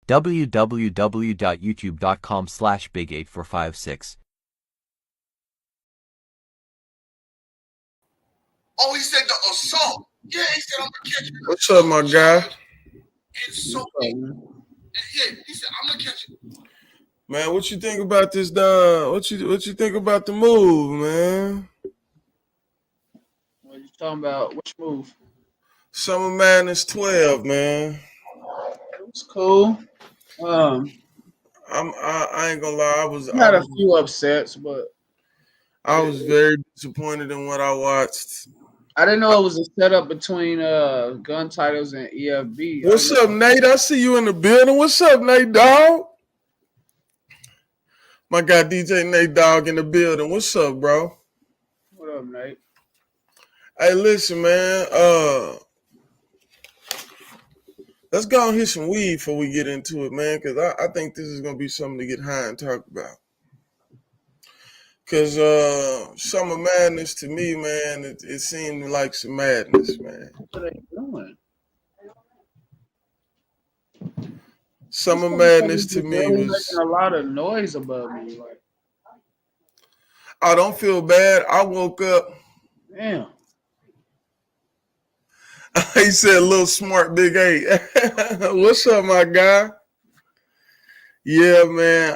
www.youtube.com/big8456. Oh, he said the assault. Yeah, he said I'm gonna catch you. What's up, my guy? Yeah, he said I'm gonna catch you. Man, what you think about this, dog? What you think about the move, man? What you talking about? Which move? Summer Madness 12, man. It was cool. I ain't gonna lie, Had a few upsets, but I was very disappointed in what I watched. I didn't know it was a setup between Gun Titles and EFB. What's up, Nate? I see you in the building. What's up, Nate Dogg? My guy DJ Nate Dogg in the building. What's up, bro? What up, Nate? Hey, listen, man. Let's go and hit some weed before we get into it, man, because I think this is gonna be something to get high and talk about. Because Summer Madness, to me, man, it seemed like some madness, man. What are they doing? Summer Madness to me was making a lot of noise above me. Like, I don't feel bad. I woke up. damn. He said, "Little smart Big 8." What's up, my guy? Yeah, man.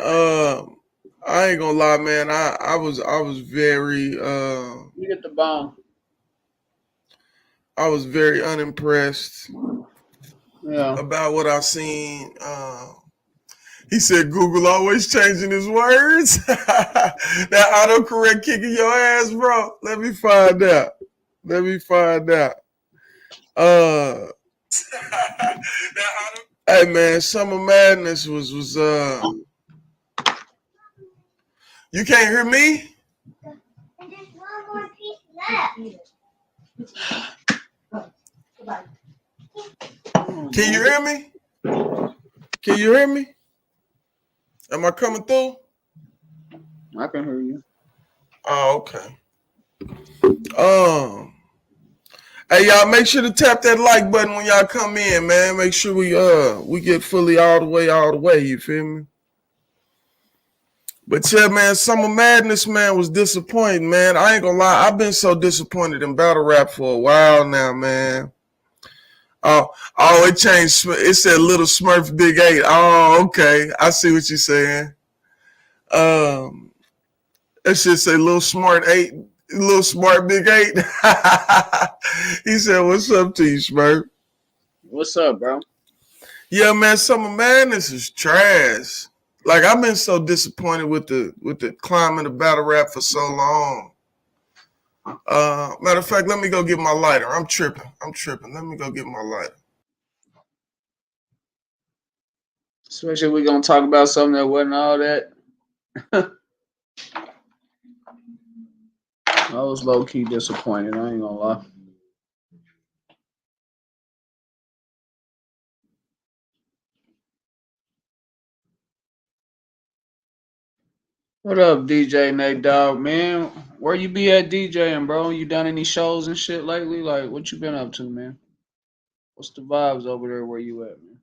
I ain't gonna lie, man. I was very You get the bomb. I was very unimpressed about what I seen. He said Google always changing his words. That autocorrect kicking your ass, bro. Let me find out. Hey man, Summer Madness was you can't hear me? And there's one more piece left. Can you hear me? Can you hear me? Am I coming through? I can hear you. Oh, okay. Hey y'all, make sure to tap that like button when y'all come in, man. Make sure we get fully all the way, you feel me? But yeah, man, Summer Madness, man, was disappointing, man. I ain't gonna lie, I've been so disappointed in battle rap for a while now, man. Oh, it changed. It said Little Smurf Big 8. Oh, okay. I see what you're saying. It should say Little Smart 8, Little Smart Big 8. He said, "What's up to you, Smurf?" What's up, bro? Yeah, man, Summer Madness is trash. Like, I've been so disappointed with the climate of battle rap for so long. Matter of fact, let me go get my lighter. I'm tripping. Let me go get my lighter. Especially if we're gonna talk about something that wasn't all that. I was low key disappointed. I ain't gonna lie. What up, DJ Nate Dogg, man? Where you be at DJing, bro? You done any shows and shit lately? Like, what you been up to, man? What's the vibes over there where you at, man?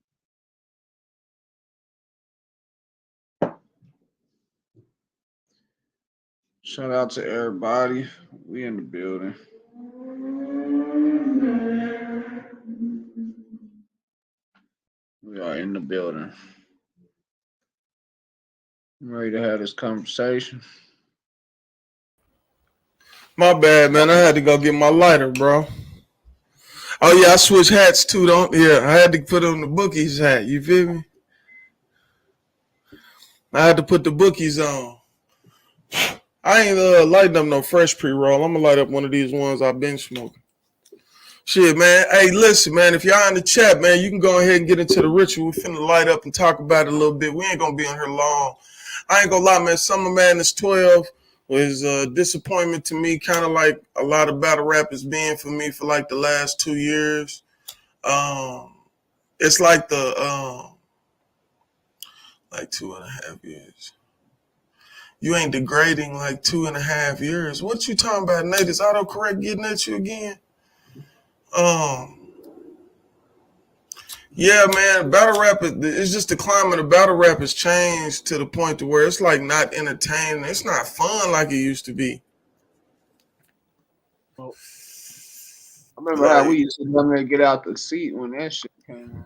Shout out to everybody. We in the building. We are in the building. I'm ready to have this conversation. My bad, man. I had to go get my lighter, bro. Oh yeah, I switched hats too, don't? Yeah, I had to put on the Bookies hat. You feel me? I had to put the Bookies on. I ain't lighting up no fresh pre-roll. I'm gonna light up one of these ones I've been smoking. Shit, man. Hey, listen, man. If y'all in the chat, man, you can go ahead and get into the ritual. We finna light up and talk about it a little bit. We ain't gonna be on here long. I ain't gonna lie, man. Summer Madness 12 was a disappointment to me, kind of like a lot of battle rap has been for me for like the last 2 years. It's like like 2.5 years. You ain't degrading like 2.5 years. What you talking about, Nate? Is autocorrect getting at you again? Yeah, man, battle rap it's just the climate of battle rap has changed to the point to where it's like not entertaining. It's not fun like it used to be. I remember how Like we used to come there and get out the seat when that shit came on.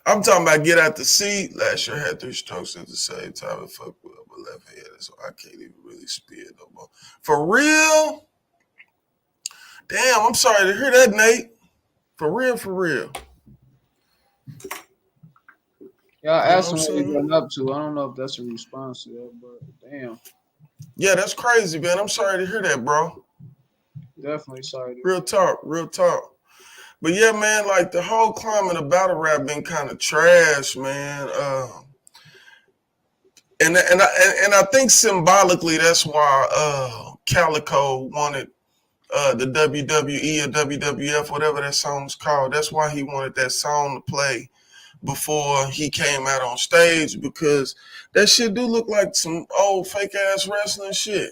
I'm talking about get out the seat. Last year I had 3 strokes at the same time and fuck with my left hand, so I can't even really spit no more. For real? Damn, I'm sorry to hear that, Nate. For real, for real. Yeah, I You know asked what I'm him what he saying? getting up to. I don't know if that's a response to that, but damn, Yeah, that's crazy, man. I'm sorry to hear that, bro. definitely sorry to Real hear talk, real talk. But yeah, man, like the whole climate of battle rap been kind of trash, man. And I think symbolically that's why Calico wanted the WWE or WWF, whatever that song's called. That's why he wanted that song to play before he came out on stage, because that shit do look like some old fake ass wrestling shit.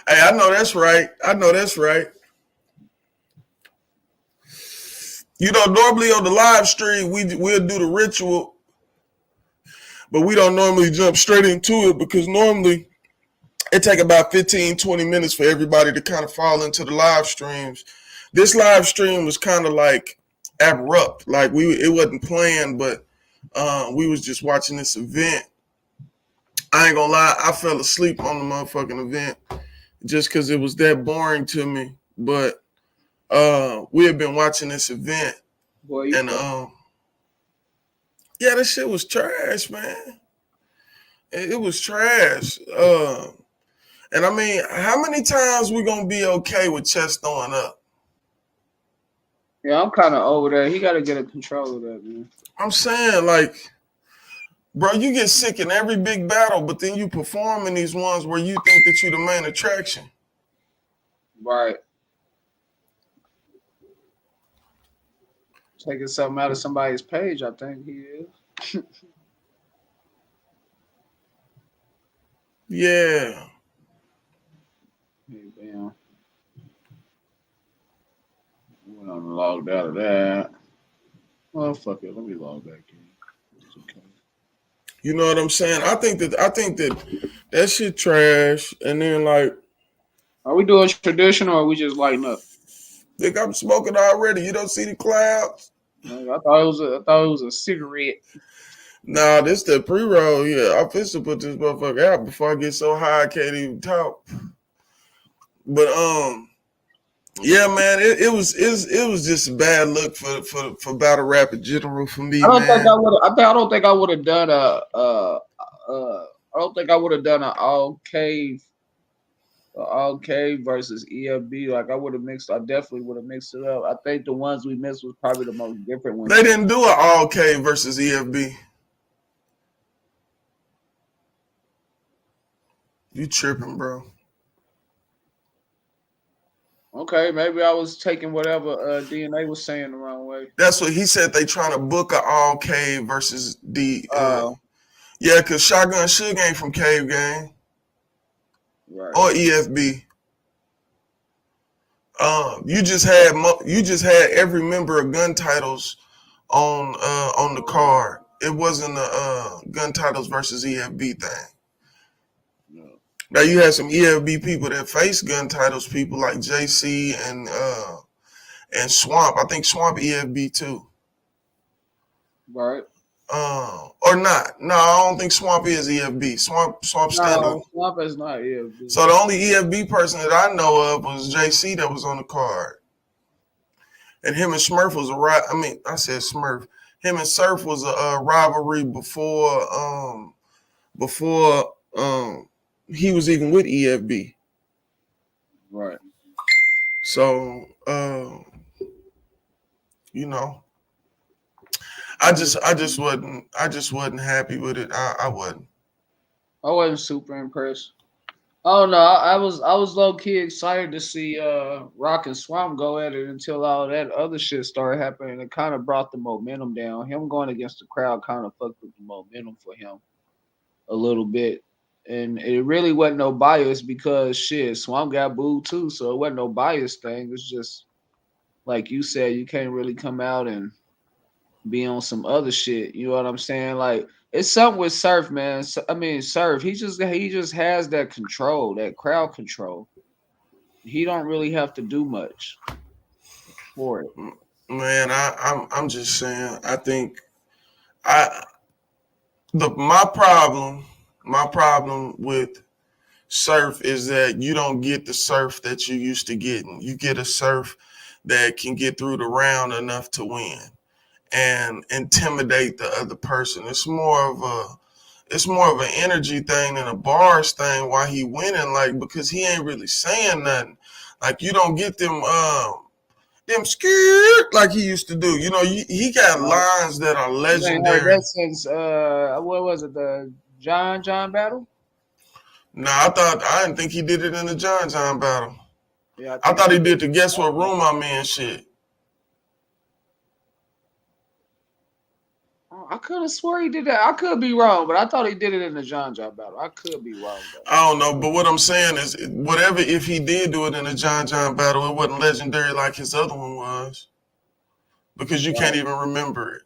Hey, I know that's right. I know that's right. You know, normally on the live stream we'll do the ritual, but we don't normally jump straight into it because normally it take about 15, 20 minutes for everybody to kind of fall into the live streams. This live stream was kind of like abrupt. Like it wasn't planned, but we was just watching this event. I ain't gonna lie, I fell asleep on the motherfucking event just because it was that boring to me. But we had been watching this event, boy, you and fuck. yeah, this shit was trash, man. It was trash. And I mean, how many times we gonna be okay with chest throwing up? Yeah, I'm kind of over that. He got to get a control of that, man. I'm saying, like, bro, you get sick in every big battle, but then you perform in these ones where you think that you the main attraction. Right. Taking something out of somebody's page, I think he is. Yeah. Hey, damn. Went on and logged out of that. Well, fuck it. Let me log back in. It's okay. You know what I'm saying? I think that shit trash. And then like, Are we doing traditional or are we just lighting up? think I'm smoking already. You don't see the clouds? I thought it was a cigarette. Nah, this the pre-roll. Yeah, I'm supposed to put this motherfucker out before I get so high I can't even talk. But yeah, man, it was just a bad look for battle rap in general for me, I don't think man. I would. I don't think I would have done I don't think I would have done an all cave versus EFB. Like I would have mixed. I definitely would have mixed it up. I think the ones we missed was probably the most different ones. They didn't do an all K versus EFB. You tripping, bro? Okay, maybe I was taking whatever DNA was saying the wrong way. That's what he said. They trying to book an all K versus the. Oh, Yeah, cause Shotgun Suge ain't from Cave Gang right. or EFB. You just had every member of Gun Titles on the card. It wasn't a Gun Titles versus EFB thing. No. Now you had some EFB people that face Gun Titles people like JC and Swamp. I think Swamp EFB too. Right. Or not. No, I don't think Swamp is EFB. Swamp stand up. No, Swamp is not EFB. So the only EFB person that I know of was JC that was on the card. And him and Smurf was I said Smurf. Him and Surf was a rivalry before he was even with EFB. Right. So you know, I just wasn't happy with it. I wasn't. I wasn't super impressed. Oh no, I was low key excited to see Rock and Swamp go at it until all that other shit started happening. It kind of brought the momentum down. Him going against the crowd kind of fucked with the momentum for him a little bit. And it really wasn't no bias because shit, Swamp got booed too, so it wasn't no bias thing. It's just like you said, you can't really come out and be on some other shit. You know what I'm saying? Like it's something with Surf, man. I mean, Surf, he just has that control, that crowd control. He don't really have to do much for it. Man, I'm just saying. I think I my problem with Surf is that you don't get the Surf that you used to getting. You get a Surf that can get through the round enough to win and intimidate the other person. It's more of an energy thing than a bars thing. Why he winning? Like because he ain't really saying nothing. Like you don't get them scared like he used to do. You know, he got lines that are You ain't heard legendary. that since what was it, the John battle? No, I didn't think he did it in the John battle. Yeah, I thought he did the guess what room I'm in shit. I could have swore he did that. I could be wrong, but I thought he did it in the John battle. I could be wrong though. I don't know, but what I'm saying is, whatever, if he did do it in a John battle, it wasn't legendary like his other one was. Because you can't even remember it.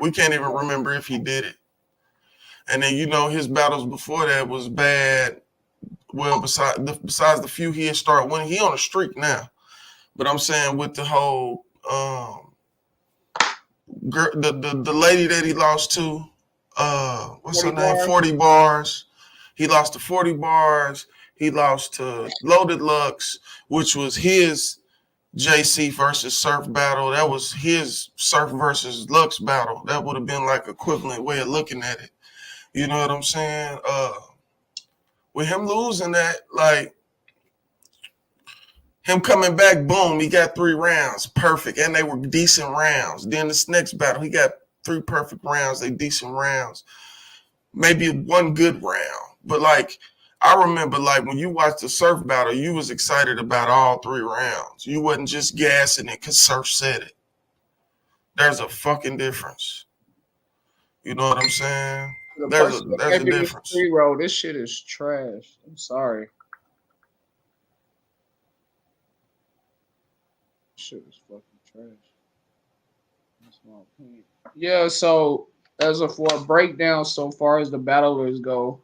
We can't even remember if he did it. And then, his battles before that was bad. Well, besides the few he had started winning, he on a streak now. But I'm saying with the whole, the lady that he lost to, what's her name? 40 Bars. He lost to 40 Bars. He lost to Loaded Lux, which was his JC versus Surf battle. That was his Surf versus Lux battle. That would have been like equivalent way of looking at it. You know what I'm saying? With him losing that, like him coming back, boom, he got 3 rounds, perfect, and they were decent rounds. Then this next battle, he got 3 perfect rounds, they decent rounds. Maybe 1 good round, but like I remember, like when you watched the Surf battle, you was excited about all 3 rounds. You wasn't just gassing it because Surf said it. There's a fucking difference. You know what I'm saying? There's a difference. Pre-roll, this shit is trash. I'm sorry. Shit is fucking trash. That's my opinion. Yeah, so for a breakdown so far as the battlers go,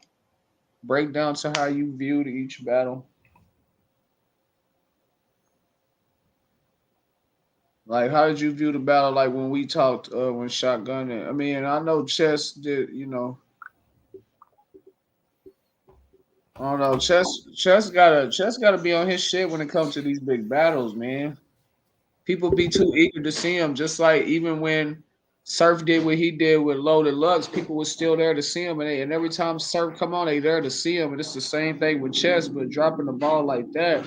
breakdown to how you viewed each battle. Like, how did you view the battle? Like when we talked, when Shotgun. I mean, I know Chess did. I don't know. Chess gotta be on his shit when it comes to these big battles, man. People be too eager to see him. Just like even when Surf did what he did with Loaded Lux, people was still there to see him, and every time Surf come on, they there to see him. And it's the same thing with Chess, but dropping the ball like that,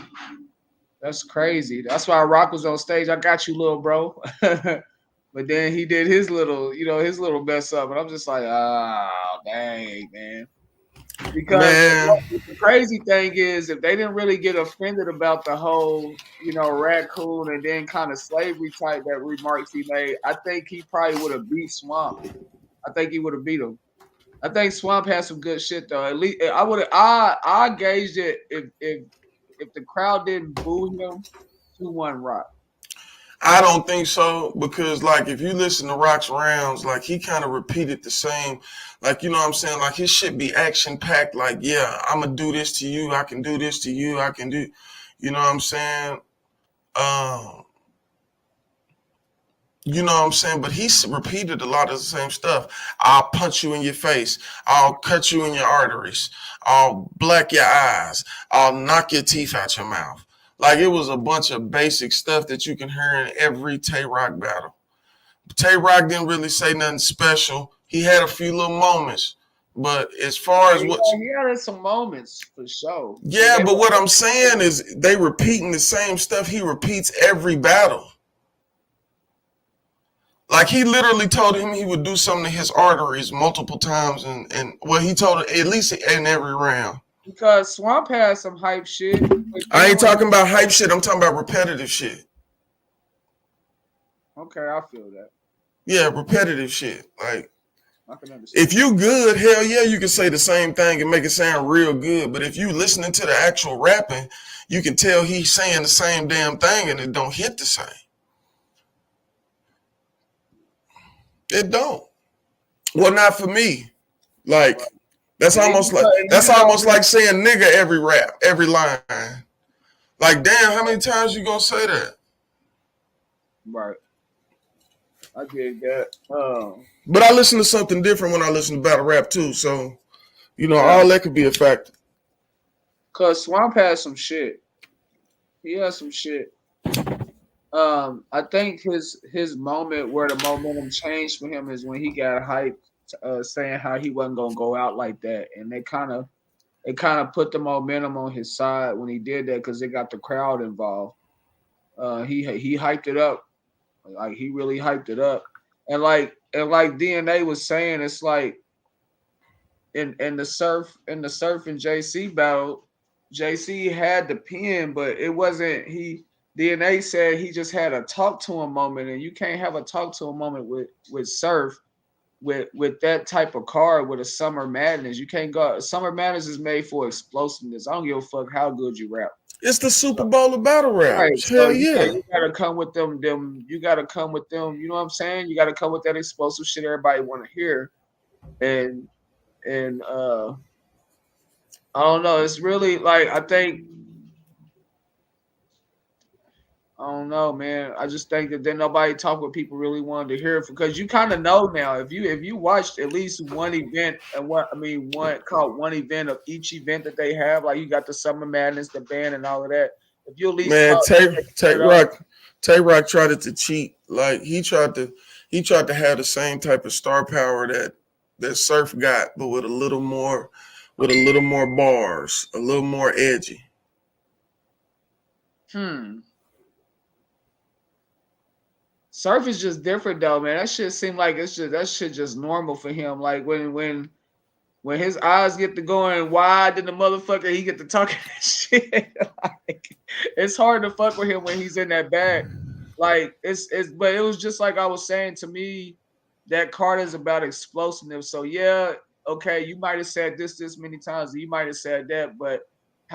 that's crazy. That's why Rock was on stage. I got you, little bro. But then he did his little mess up, and I'm just like, dang, man. Because the crazy thing is, if they didn't really get offended about the whole, raccoon and then kind of slavery type that remarks he made, I think he probably would have beat Swamp. I think he would have beat him. I think Swamp had some good shit though. At least I gauged it if the crowd didn't boo him, 2-1 Rock. I don't think so because, like, if you listen to Rock's rounds, like, he kind of repeated the same, like, you know what I'm saying? Like, his shit be action-packed, like, yeah, I'm going to do this to you, I can do this to you, I can do, you know what I'm saying? You know what I'm saying? But he's repeated a lot of the same stuff. I'll punch you in your face. I'll cut you in your arteries. I'll black your eyes. I'll knock your teeth out your mouth. Like, it was a bunch of basic stuff that you can hear in every Tay Rock battle. Tay Rock didn't really say nothing special. He had a few little moments. But as far as what... He had some moments, for sure. Yeah, but what I'm saying is they repeating the same stuff. He repeats every battle. Like, he literally told him he would do something to his arteries multiple times. And well, he told it at least in every round. Because Swamp has some hype shit. I ain't talking about hype shit. I'm talking about repetitive shit. Okay, I feel that. Yeah, repetitive shit. Like, I can understand. If you good, hell yeah, you can say the same thing and make it sound real good. But if you listening to the actual rapping, you can tell he's saying the same damn thing and it don't hit the same. It don't. Well, not for me. Like that's almost like saying nigga every rap, every line. Like damn, how many times you gonna say that? Right. I get that. But I listen to something different when I listen to battle rap too. So, all that could be a factor. Cause Swamp has some shit. He has some shit. I think his moment where the momentum changed for him is when he got hyped, saying how he wasn't gonna go out like that, and it kind of put the momentum on his side when he did that because it got the crowd involved. He hyped it up, like he really hyped it up, and like DNA was saying, it's like in the surf and JC battle, JC had the pen, but it wasn't he. DNA said he just had a talk to him moment, and you can't have a talk to him moment with Surf with that type of card with a Summer Madness. You can't go. Summer Madness is made for explosiveness. I don't give a fuck how good you rap. It's the Super Bowl of battle rap. Right. Hell So yeah. you gotta come with them. You gotta come with them. You know what I'm saying? You gotta come with that explosive shit everybody want to hear, and I don't know. It's really like I don't know, man. I just think that then nobody talk what people really wanted to hear because you kind of know now. If you watched at least one event and one event of each event that they have, like you got the Summer Madness, the band, and all of that. If you at least Tay Rock tried to cheat. Like he tried to have the same type of star power that Surf got, but with a little more bars, a little more edgy. Surf is just different though, man. That shit seemed like that shit just normal for him. Like when his eyes get to going wide, then the motherfucker he get to talking that shit. Like, it's hard to fuck with him when he's in that bag. Like but it was just like I was saying to me, that card is about explosiveness. So yeah, okay, you might have said this many times, you might have said that, but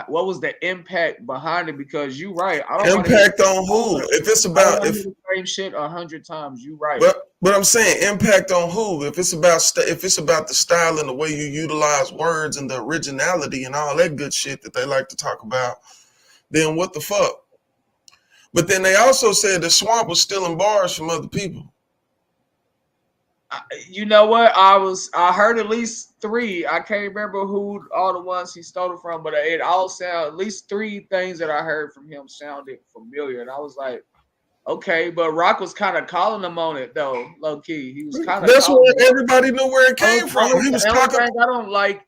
what was the impact behind it? Because you right. I don't impact on who? If it's about the same shit 100 times, you right. But I'm saying impact on who? If it's about the style and the way you utilize words and the originality and all that good shit that they like to talk about, then what the fuck? But then they also said the Swamp was stealing bars from other people. You know what? I heard at least 3. I can't remember who all the ones he stole it from, but it all sound at least 3 things that I heard from him sounded familiar, and I was like, okay, but Rock was kind of calling him on it though, low key. He was kind of. That's what everybody knew where it came from. He was talking. Thing I don't like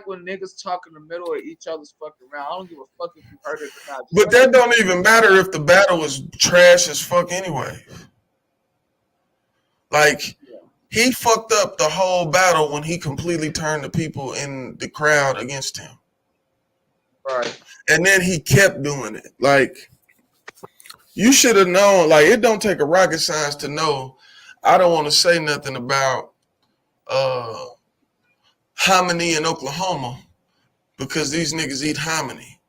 when niggas talk in the middle of each other's fucking around. I don't give a fuck if you heard it or not. But that don't even matter if the battle was trash as fuck anyway. Like, he fucked up the whole battle when he completely turned the people in the crowd against him. Right. And then he kept doing it. Like, you should have known. Like, it don't take a rocket science to know. I don't want to say nothing about hominy in Oklahoma because these niggas eat hominy.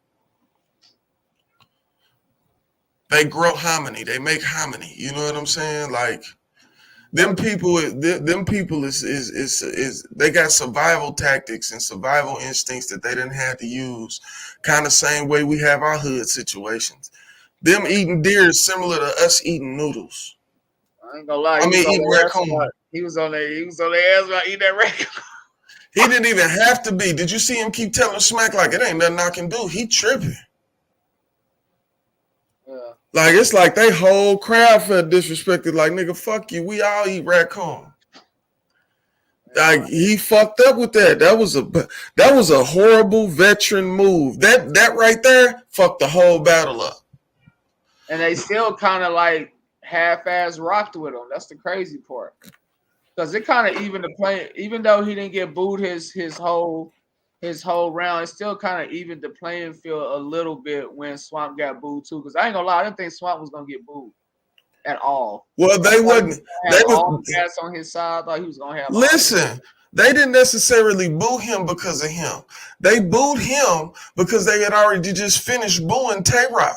They grow hominy. They make hominy. You know what I'm saying? Like, them people is they got survival tactics and survival instincts that they didn't have to use, kind of same way we have our hood situations. Them eating deer is similar to us eating noodles. I ain't gonna lie. Eating raccoon. He was on their ass about eating that raccoon. He didn't even have to be. Did you see him keep telling Smack like it ain't nothing I can do? He tripping. Yeah. Like, it's like they whole crowd felt disrespected. Like, nigga, fuck you. We all eat raccoon. Like, he fucked up with that. That was a horrible veteran move. That right there fucked the whole battle up. And they still kind of like half-ass rocked with him. That's the crazy part. Because it kind of even the play, even though he didn't get booed his whole round, it still kind of evened the playing field a little bit when Swamp got booed too. Because I ain't gonna lie, I didn't think Swamp was gonna get booed at all. Well, they wasn't. They Had all was. gas on his side. I thought he was gonna have. Listen, they didn't necessarily boo him because of him. They booed him because they had already just finished booing Tay Rock.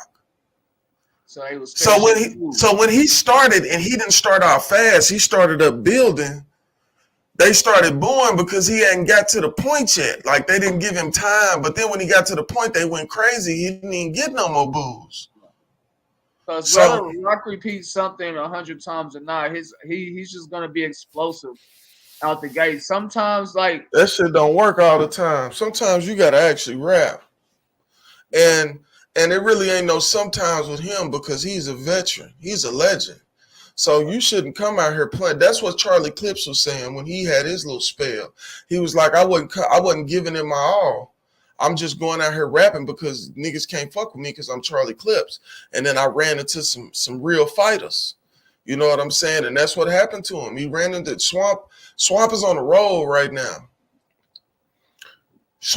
So he was. So when he started, and he didn't start out fast, he started up building. They started booing because he hadn't got to the point yet. Like, they didn't give him time. But then when he got to the point, they went crazy. He didn't even get no more boos. Because So- whether Rock repeats something 100 times or not, he's just gonna be explosive out the gate. Sometimes, like, That shit don't work all the time. Sometimes you gotta actually rap. And it really ain't no sometimes with him because he's a veteran. He's a legend. So you shouldn't come out here playing. That's what Charlie Clips was saying when he had his little spell. He was like, I wasn't giving it my all. I'm just going out here rapping because niggas can't fuck with me because I'm Charlie Clips. And then I ran into some real fighters. You know what I'm saying? And that's what happened to him. He ran into Swamp. Swamp is on the roll right now.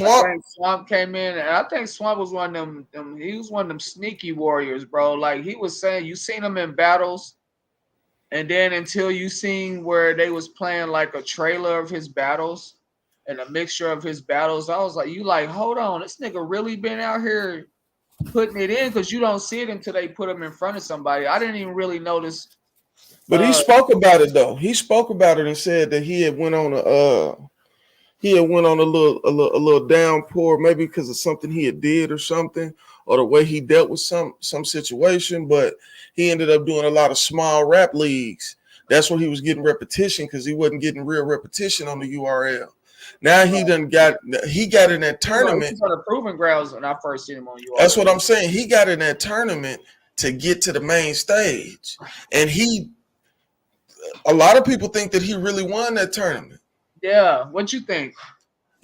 I think Swamp came in, and I think Swamp was one of them. He was one of them sneaky warriors, bro. Like, he was saying, you seen him in battles, and then until you seen where they was playing like a trailer of his battles and a mixture of his battles, I was like, you like, hold on, this nigga really been out here putting it in, because you don't see it until they put him in front of somebody. I didn't even really notice. But he spoke about it though. He spoke about it and said that he had went on a little downpour, maybe because of something he had did or something, or the way he dealt with some situation. But he ended up doing a lot of small rap leagues. That's where he was getting repetition because he wasn't getting real repetition on the URL. Now he got in that tournament. He was on the Proving Grounds when I first seen him on URL. That's what I'm saying. He got in that tournament to get to the main stage, and a lot of people think that he really won that tournament. Yeah, what you think?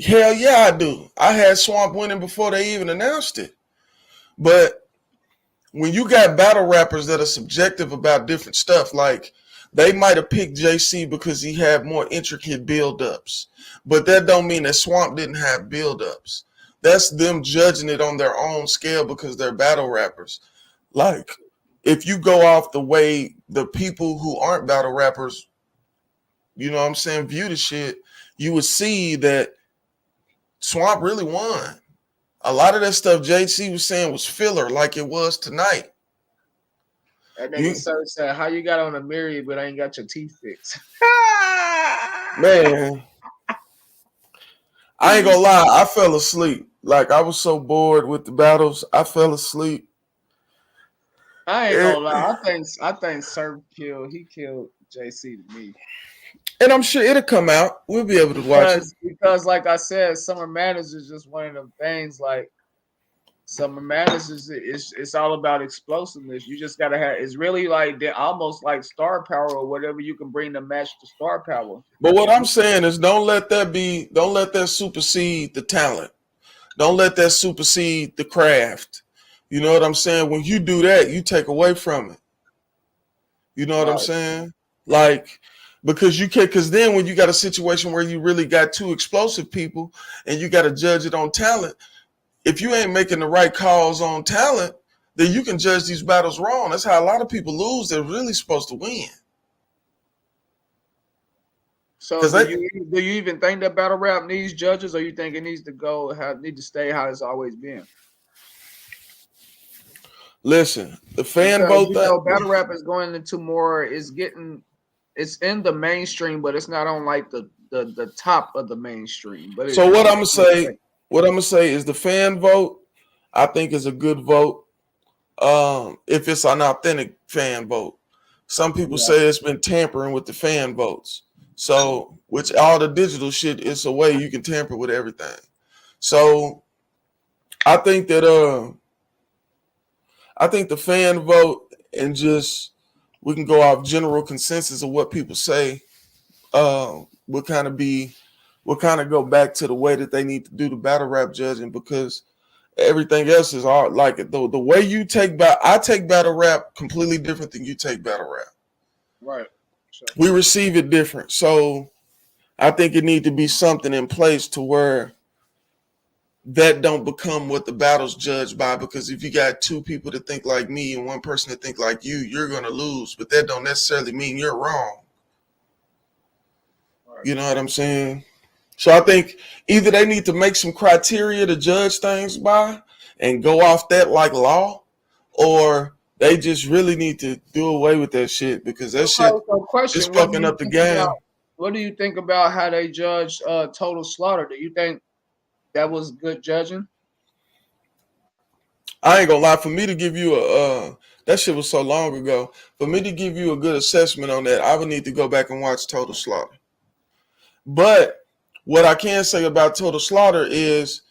Hell yeah, I do. I had Swamp winning before they even announced it. But when you got battle rappers that are subjective about different stuff, like they might have picked JC because he had more intricate build-ups. But that don't mean that Swamp didn't have build-ups. That's them judging it on their own scale because they're battle rappers. Like, if you go off the way the people who aren't battle rappers, you know what I'm saying, view the shit, you would see that Swamp really won. A lot of that stuff JC was saying was filler, like it was tonight. And then said, how you got on a mirror but ain't got your teeth fixed? Man, I ain't gonna lie, I fell asleep. Like, I was so bored with the battles, I fell asleep. I ain't gonna lie. I think Surf killed JC to me. And I'm sure it'll come out. We'll be able to watch it. Because like I said, Summer Madness is just one of them things. Like, Summer Madness it's all about explosiveness. You just gotta have. It's really like they're almost like star power or whatever you can bring to match the star power. But what I'm saying is, don't let that supersede the talent. Don't let that supersede the craft. You know what I'm saying? When you do that, you take away from it. You know what I'm saying? Like, because then when you got a situation where you really got two explosive people and you got to judge it on talent, if you ain't making the right calls on talent, then you can judge these battles wrong. That's how a lot of people lose. They're really supposed to win. So do you even think that battle rap needs judges, or you think it needs to stay how it's always been? Listen, the fan vote thing. Battle rap is going into more. It's in the mainstream, but it's not on like the top of the mainstream. But so what I'm gonna say is the fan vote, I think, is a good vote. If it's an authentic fan vote, some people say it's been tampering with the fan votes. So, which all the digital shit is a way you can tamper with everything. So, I think that the fan vote, and just we can go off general consensus of what people say, will kind of go back to the way that they need to do the battle rap judging, because everything else is all like the way you I take battle rap completely different than you take battle rap. Right. Sure. We receive it different. So I think it need to be something in place to where that don't become what the battle's judged by, because if you got two people that think like me and one person that think like you, you're gonna lose, but that don't necessarily mean you're wrong. Right. You know what I'm saying? So I think either they need to make some criteria to judge things by and go off that like law, or they just really need to do away with that shit, because that shit So question, is fucking up the game. What do you think about how they judge Total Slaughter? Do you think that was good judging? I ain't gonna lie, for me to give you that shit was so long ago. For me to give you a good assessment on that, I would need to go back and watch Total Slaughter. But what I can say about Total Slaughter is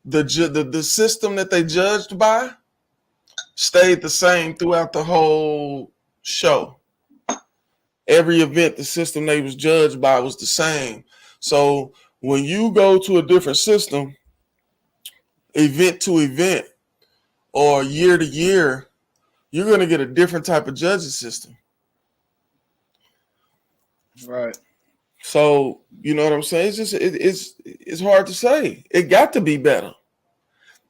the system that they judged by stayed the same throughout the whole show. Every event, the system they was judged by was the same. So when you go to a different system, event to event or year to year, you're going to get a different type of judging system. Right. So, you know what I'm saying? It's just it's hard to say. It got to be better.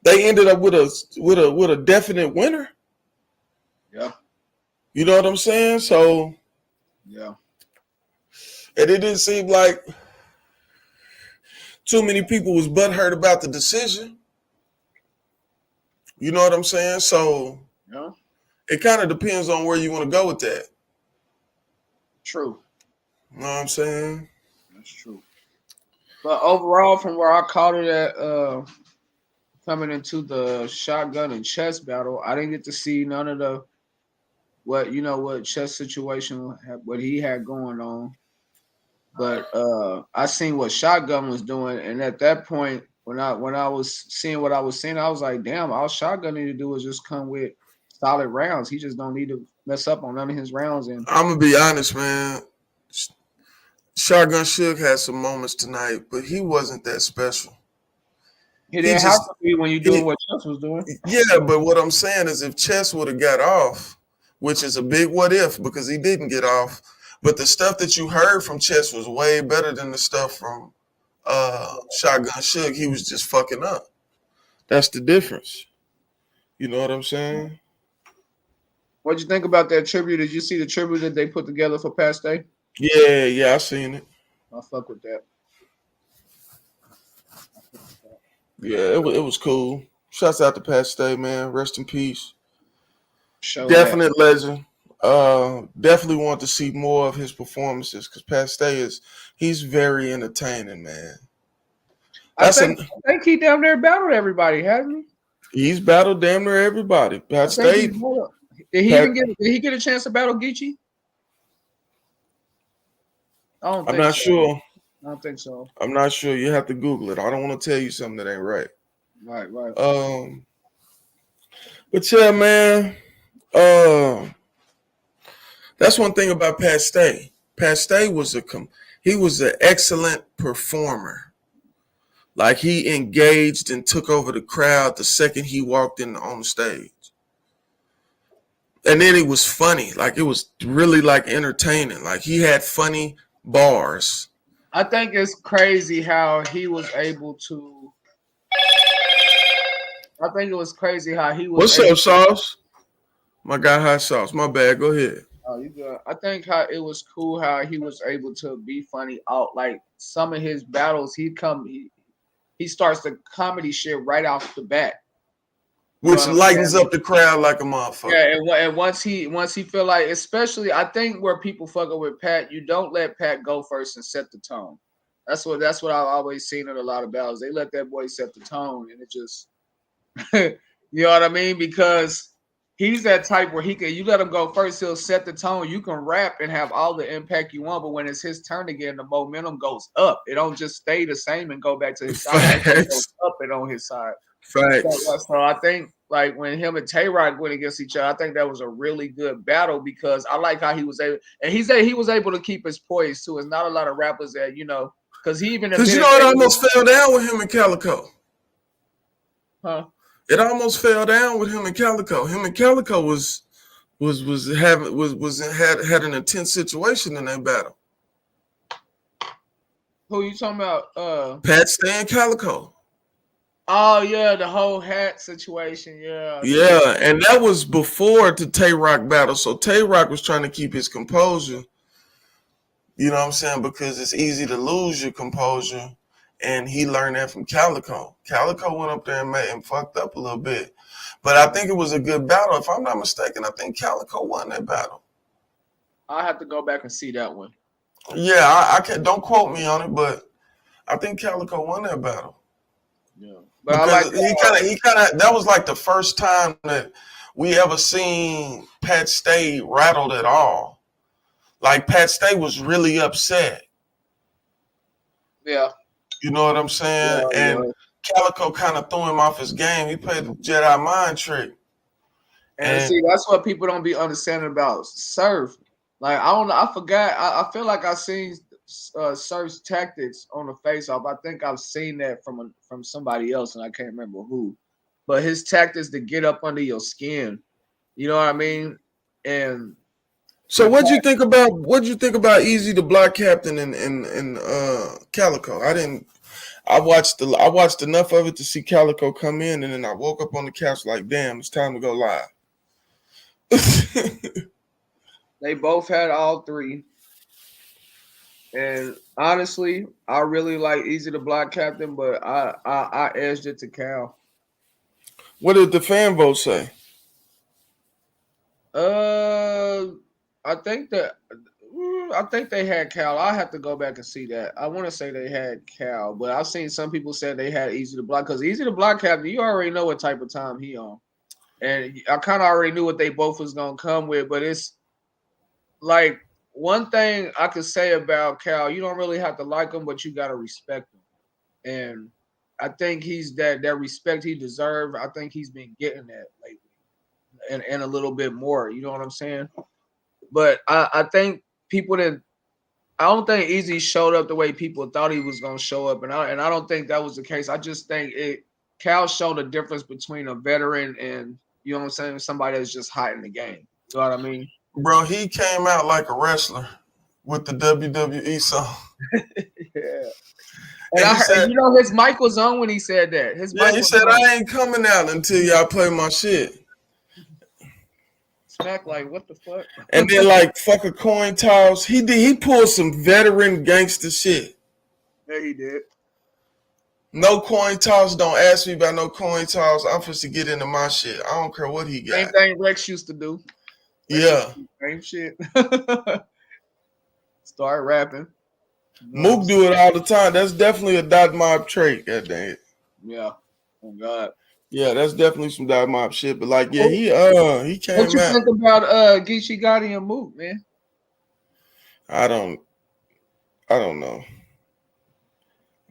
They ended up with a definite winner. Yeah. You know what I'm saying? So, yeah. And it didn't seem like too many people was butthurt about the decision. You know what I'm saying? So, yeah. It kind of depends on where you want to go with that. True. You know what I'm saying? That's true. But overall, from where I caught it at, coming into the shotgun and chess battle, I didn't get to see none of the what chess situation, what he had going on. But I seen what shotgun was doing, and at that point, when I was seeing what I was seeing, I was like, damn, all shotgun need to do is just come with solid rounds. He just don't need to mess up on none of his rounds. And I'm gonna be honest, man. Shotgun Suge had some moments tonight, but he wasn't that special. He didn't have to be when you're doing what Chess was doing. Yeah, but what I'm saying is if Chess would have got off, which is a big what if because he didn't get off, but the stuff that you heard from Chess was way better than the stuff from Shotgun Suge. He was just fucking up. That's the difference. You know what I'm saying? What'd you think about that tribute? Did you see the tribute that they put together for Past Day? Yeah, I seen it. I fuck with that. Yeah, it was cool. Shouts out to Pat Stay, man. Rest in peace. Show Definite legend. Definitely want to see more of his performances because Pat Stay he's very entertaining, man. I think he damn near battled everybody, hasn't he? He's battled damn near everybody. Pat Stay. Did he get a chance to battle Geechee? I'm not sure. I don't think so. I'm not sure. You have to Google it. I don't want to tell you something that ain't right. Right. But yeah, man. That's one thing about Pat Stay. Pat Stay was he was an excellent performer. Like he engaged and took over the crowd the second he walked in on the stage. And then it was funny. Like it was really like entertaining. Like he had funny bars. I think it's crazy how he was able to. I think it was crazy how he was. What's up, Sauce? My guy, Hot Sauce. My bad. Go ahead. Oh, you good? I think how it was cool how he was able to be funny out. Like some of his battles, he starts the comedy shit right off the bat. Which lightens up the crowd like a motherfucker. Yeah, and once he feel like, especially I think where people fuck up with Pat, you don't let Pat go first and set the tone. That's what I've always seen in a lot of battles. They let that boy set the tone, and it just, you know what I mean? Because he's that type where you let him go first, he'll set the tone. You can rap and have all the impact you want, but when it's his turn again, the momentum goes up. It don't just stay the same and go back to his side. It goes up and on his side. Facts. So I think like when him and Tay-Rock went against each other, I think that was a really good battle because I like how he was able, and he was able to keep his poise too. It's not a lot of rappers that because it almost fell down with him and Calico. Huh? It almost fell down with him and Calico. Him and Calico had an intense situation in that battle. Who you talking about? Pat Stay and Calico. Oh yeah, the whole hat situation. Yeah, Yeah, and that was before the Tay Rock battle. So Tay Rock was trying to keep his composure. You know what I'm saying? Because it's easy to lose your composure. And he learned that from Calico. Calico went up there and made him fucked up a little bit. But I think it was a good battle. If I'm not mistaken, I think Calico won that battle. I have to go back and see that one. Yeah, I can't, don't quote me on it, but I think Calico won that battle. Yeah, but I like He kind of that was like the first time that we ever seen Pat Stay rattled at all. Like Pat Stay was really upset. Yeah. You know what I'm saying? Yeah, and Calico kind of threw him off his game. He played the Jedi mind trick. And see, that's what people don't be understanding about Surf. Like I don't know, I forgot. I feel like I seen Surf's tactics on the face off. I think I've seen that from somebody else, and I can't remember who. But his tactics to get up under your skin, you know what I mean? And so what'd you think about Easy the Black Captain and Calico? I watched enough of it to see Calico come in, and then I woke up on the couch like, damn, it's time to go live. They both had all three. And honestly, I really like Easy the Black Captain, but I edged it to Cal. What did the fan vote say? I think they had Cal. I have to go back and see that. I want to say they had Cal, but I've seen some people say they had Easy the Black, because Easy the Black Captain, you already know what type of time he on, and I kind of already knew what they both was gonna come with. But it's like one thing I could say about Cal, you don't really have to like him, but you gotta respect him, and I think he's that respect he deserved. I think he's been getting that lately, and a little bit more. You know what I'm saying? But I think people didn't. I don't think Easy showed up the way people thought he was gonna show up, and I don't think that was the case. I just think Cal showed a difference between a veteran and, you know what I'm saying, somebody that's just hot in the game. You know what I mean? Bro, he came out like a wrestler with the WWE song. Yeah. And I heard, you know, his mic was on when he said that. He said, I ain't coming out until y'all play my shit. Smack like, what the fuck? And then like fuck a coin toss. He pulled some veteran gangster shit. Yeah, he did. No coin toss. Don't ask me about no coin toss. I'm supposed to get into my shit. I don't care what he got. Same thing Rex used to do. Yeah. Same shit. Start rapping. Mook do it all the time. That's definitely a Dot Mob trait. God dang it. Yeah. Oh God. Yeah, that's definitely some Dot Mob shit. But like, yeah, he came out. What you think about Geechee Gotti and Mook, man? I don't know.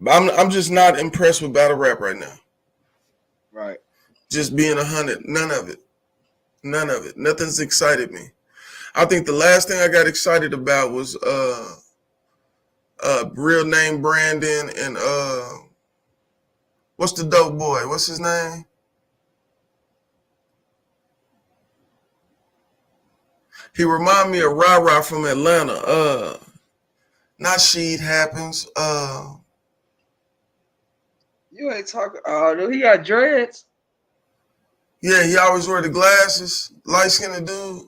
I'm just not impressed with battle rap right now. Right. Just being 100. None of it. Nothing's excited me. I think the last thing I got excited about was Real Name Brandon and what's the dope boy? What's his name? He remind me of Ra from Atlanta. Not Sheed Happens. You ain't talking. Oh, he got dreads. Yeah, he always wear the glasses. Light-skinned dude.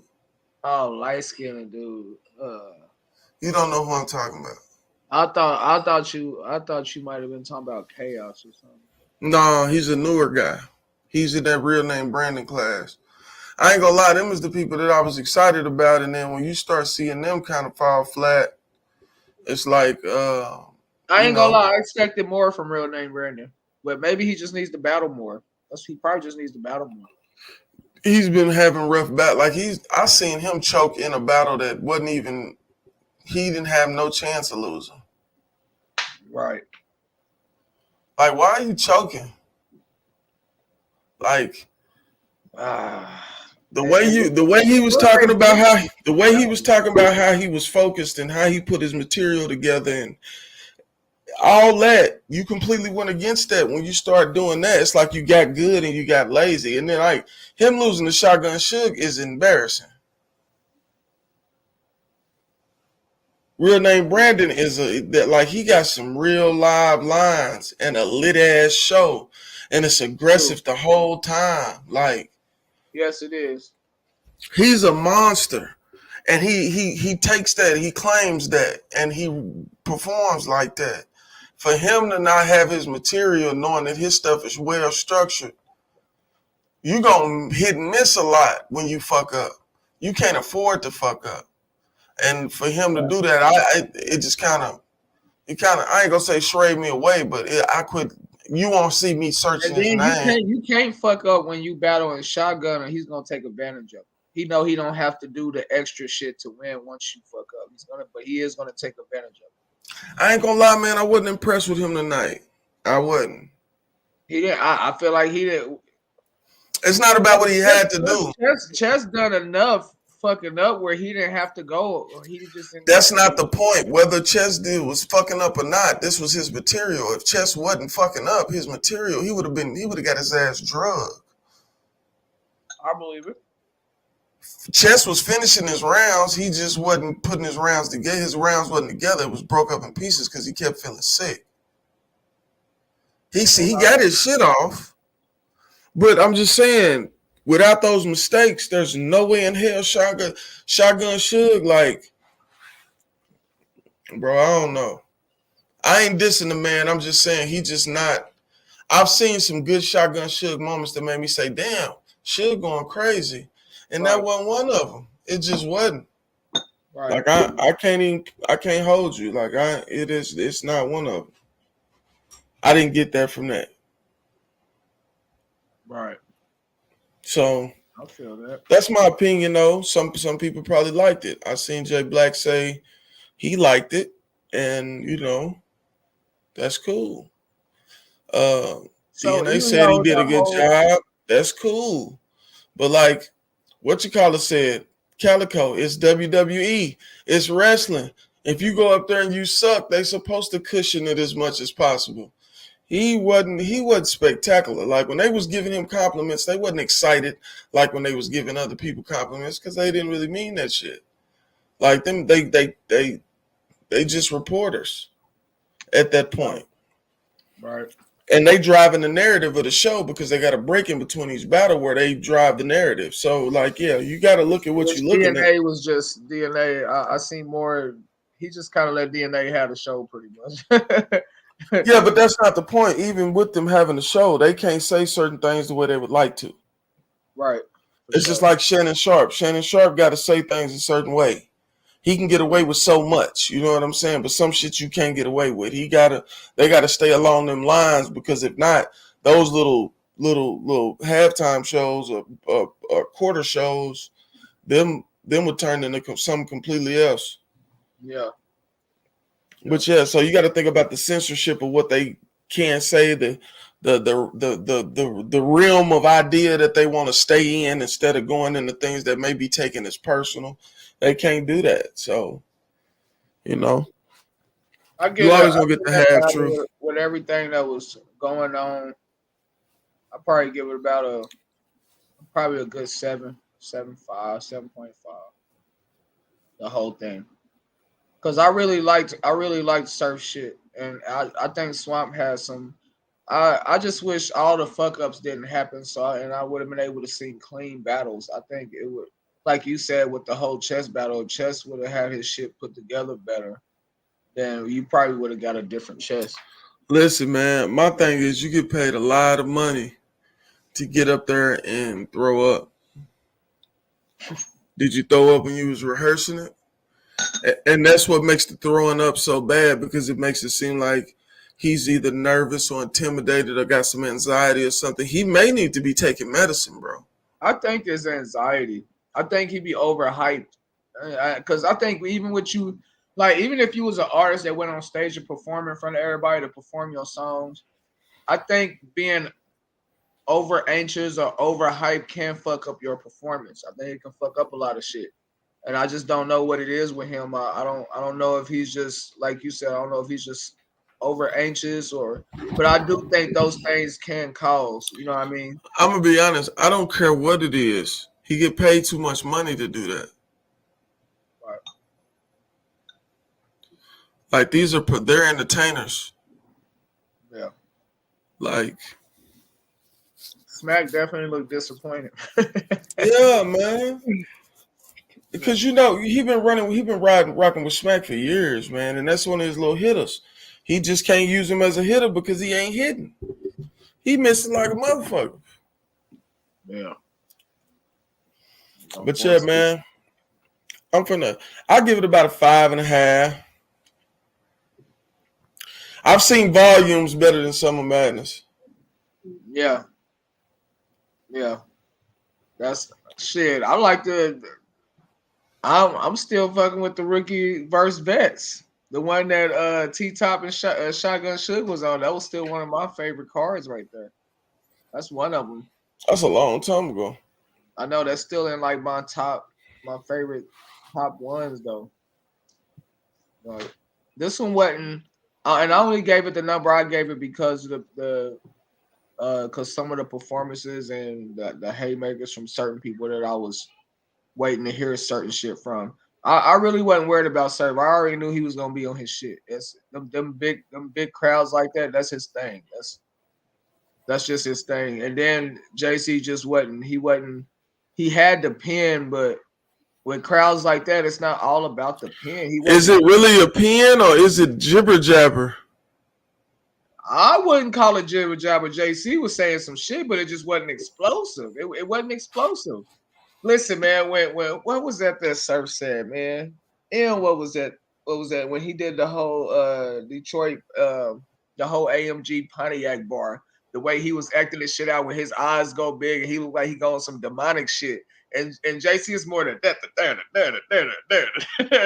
Oh, light-skinned dude. You don't know who I'm talking about. I thought you might have been talking about Chaos or something. No, he's a newer guy. He's in that Real Name Brandon class. I ain't gonna lie, them is the people that I was excited about, and then when you start seeing them kind of fall flat, it's like I ain't gonna lie, I expected more from Real Name Brandon, but maybe he just needs to battle more. He probably just needs to battle more. He's been having rough battle. Like I seen him choke in a battle that wasn't even. He didn't have no chance of losing. Right. Like, why are you choking? Like, the way he was talking about how he was focused and how he put his material together and all that, you completely went against that. When you start doing that, it's like you got good and you got lazy. And then like him losing the Shotgun Suge is embarrassing. Real Name Brandon is he got some real live lines and a lit ass show. and it's aggressive the whole time. Like, Yes, it is. he's a monster, and he takes that, he claims that, and he performs like that. For him to not have his material, knowing that his stuff is well structured, you gonna hit and miss a lot when you fuck up. You can't afford to fuck up, and for him to do that, it just kind of, I ain't gonna say strayed me away, but I quit. You won't see me searching And his then name. you can't fuck up when you battle in shotgun, and he's gonna take advantage of it. He know he don't have to do the extra shit to win once you fuck up. But he is gonna take advantage of it. I ain't gonna lie, man. I wasn't impressed with him tonight. I wasn't. He didn't. I feel like he didn't. It's not about what he had to do. Chess done enough fucking up where he didn't have to go, or he just didn't. That's not the point. Whether Chess dude was fucking up or not, this was his material. If Chess wasn't fucking up his material, he would have got his ass drugged. I believe it. Chess was finishing his rounds. He just wasn't putting his rounds together. His rounds wasn't together. It was broke up in pieces because he kept feeling sick. He got his shit off. But I'm just saying, without those mistakes, there's no way in hell Shotgun Suge, like, bro, I don't know. I ain't dissing the man. I'm just saying he just not. I've seen some good Shotgun Suge moments that made me say, damn, Suge going crazy. And that wasn't one of them. It just wasn't. Right. Like, I can't hold you. Like, it's not one of them. I didn't get that from that. Right. So I feel that. that's my opinion, though. Some people probably liked it. I seen Jay Black say he liked it, and that's cool. DNA said he did a good job. That's cool. But like what you call it said, Calico, it's WWE. It's wrestling. If you go up there and you suck, they supposed to cushion it as much as possible. He wasn't spectacular. Like when they was giving him compliments, they wasn't excited like when they was giving other people compliments because they didn't really mean that shit. Like them, they just reporters at that point. Right. And they driving the narrative of the show because they got a break in between each battle where they drive the narrative. So like, yeah, you got to look at what you're looking at. DNA was just DNA. I seen more. He just kind of let DNA have the show pretty much. Yeah, but that's not the point. Even with them having the show, they can't say certain things the way they would like to. Right. It's just like Shannon Sharp. Shannon Sharp got to say things a certain way. He can get away with so much, you know what I'm saying? But some shit you can't get away with. They gotta stay along them lines because if not, those little halftime shows or quarter shows, them would turn into something completely else. Yeah. But yeah, so you got to think about the censorship of what they can say, the realm of idea that they want to stay in instead of going into things that may be taken as personal. They can't do that. So, I get you always gonna get the half truth. With everything that was going on, I probably give it about probably a good 7.5. The whole thing. Because I really liked surf shit. And I think Swamp has some. I just wish all the fuck ups didn't happen. And I would have been able to see clean battles. I think it would, like you said, with the whole chess battle, Chess would have had his shit put together better. Then you probably would have got a different Chess. Listen, man, my thing is you get paid a lot of money to get up there and throw up. Did you throw up when you was rehearsing it? And that's what makes the throwing up so bad because it makes it seem like he's either nervous or intimidated or got some anxiety or something. He may need to be taking medicine, bro. I think it's anxiety. I think he'd be overhyped. Because I think even with you, like even if you was an artist that went on stage to perform in front of everybody to perform your songs, I think being over anxious or overhyped can fuck up your performance. I think it can fuck up a lot of shit. And I just don't know what it is with him. I don't know if he's just like you said. I don't know if he's just over anxious but I do think those things can cause. You know what I mean? I'm gonna be honest. I don't care what it is. He get paid too much money to do that. Right. Like they're entertainers. Yeah. Like Smack definitely looked disappointed. Yeah, man. Because he been rocking with Smack for years, man, and that's one of his little hitters. He just can't use him as a hitter because he ain't hitting. He missing like a motherfucker. Yeah. But yeah, man, I'll give it about a 5.5. I've seen volumes better than Summer Madness. Yeah. Yeah. That's shit. I like I'm still fucking with the rookie versus vets. The one that T Top and Shotgun Suge was on. That was still one of my favorite cards right there. That's one of them. That's a long time ago. I know that's still in like my favorite top ones though. Like, this one wasn't, and I only gave it the number I gave it because of because some of the performances and the haymakers from certain people that I was waiting to hear certain shit from. I really wasn't worried about Serve. I already knew he was gonna be on his shit. It's them big crowds like that. That's his thing. That's just his thing. And then JC just wasn't. He had the pen, but with crowds like that, it's not all about the pen. Is it really a pen or is it jibber jabber? I wouldn't call it jibber jabber. JC was saying some shit, but it just wasn't explosive. It wasn't explosive. Listen, man, when what was that Surf said, man? And what was that? What was that when he did the whole Detroit the whole AMG Pontiac bar? The way he was acting this shit out when his eyes go big and he looked like he going some demonic shit. And JC is more than that.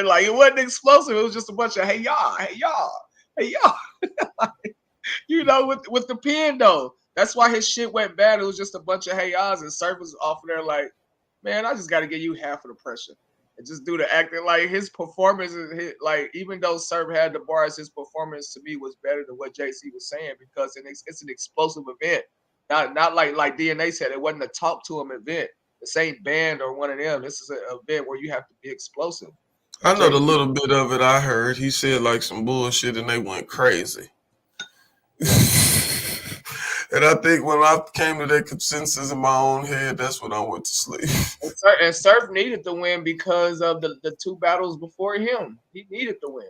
Like it wasn't explosive. It was just a bunch of hey y'all. You know, with the pen though. That's why his shit went bad. It was just a bunch of hey y'alls and Surf was off of there like, man, I just got to give you half of the pressure and just do the acting. Like his performance, like even though Surf had the bars, his performance to me was better than what JC was saying because it's an explosive event. Not like DNA said, it wasn't a talk to him event. This ain't band or one of them. This is an event where you have to be explosive. I know the little bit of it I heard. He said like some bullshit and they went crazy. And I think when I came to that consensus in my own head, that's when I went to sleep. And Surf needed the win because of the two battles before him. He needed the win.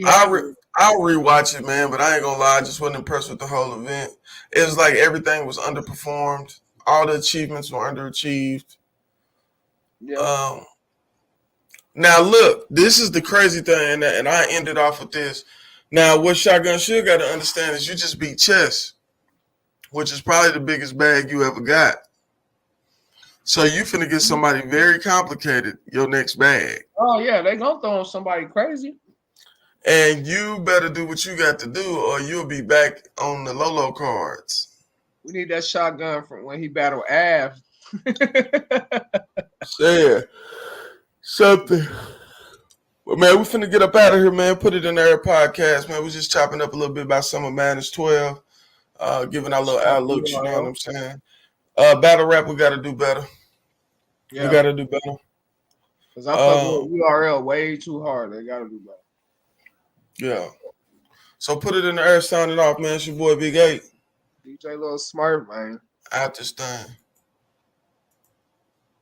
I'll rewatch it, man, but I ain't gonna lie, I just wasn't impressed with the whole event. It was like everything was underperformed. All the achievements were underachieved. Yeah. Now look, this is the crazy thing, and I ended off with this. Now, what Shotgun Suge got to understand is you just beat Chess, which is probably the biggest bag you ever got. So you finna get somebody very complicated your next bag. Oh yeah, they gonna throw somebody crazy. And you better do what you got to do, or you'll be back on the Lolo cards. We need that shotgun from when he battled Av. Yeah, something. Well, man, we finna get up out of here, man. Put it in our podcast, man. We're just chopping up a little bit about Summer Madness 12, giving our little outlooks, you know what I'm saying? Battle rap, we got to do better. Yeah. We got to do better. Because I fucking with URL way too hard. They got to do better. Yeah. So put it in the air, signing off, man. It's your boy Big 8. DJ Little Smart, man. Out this thing.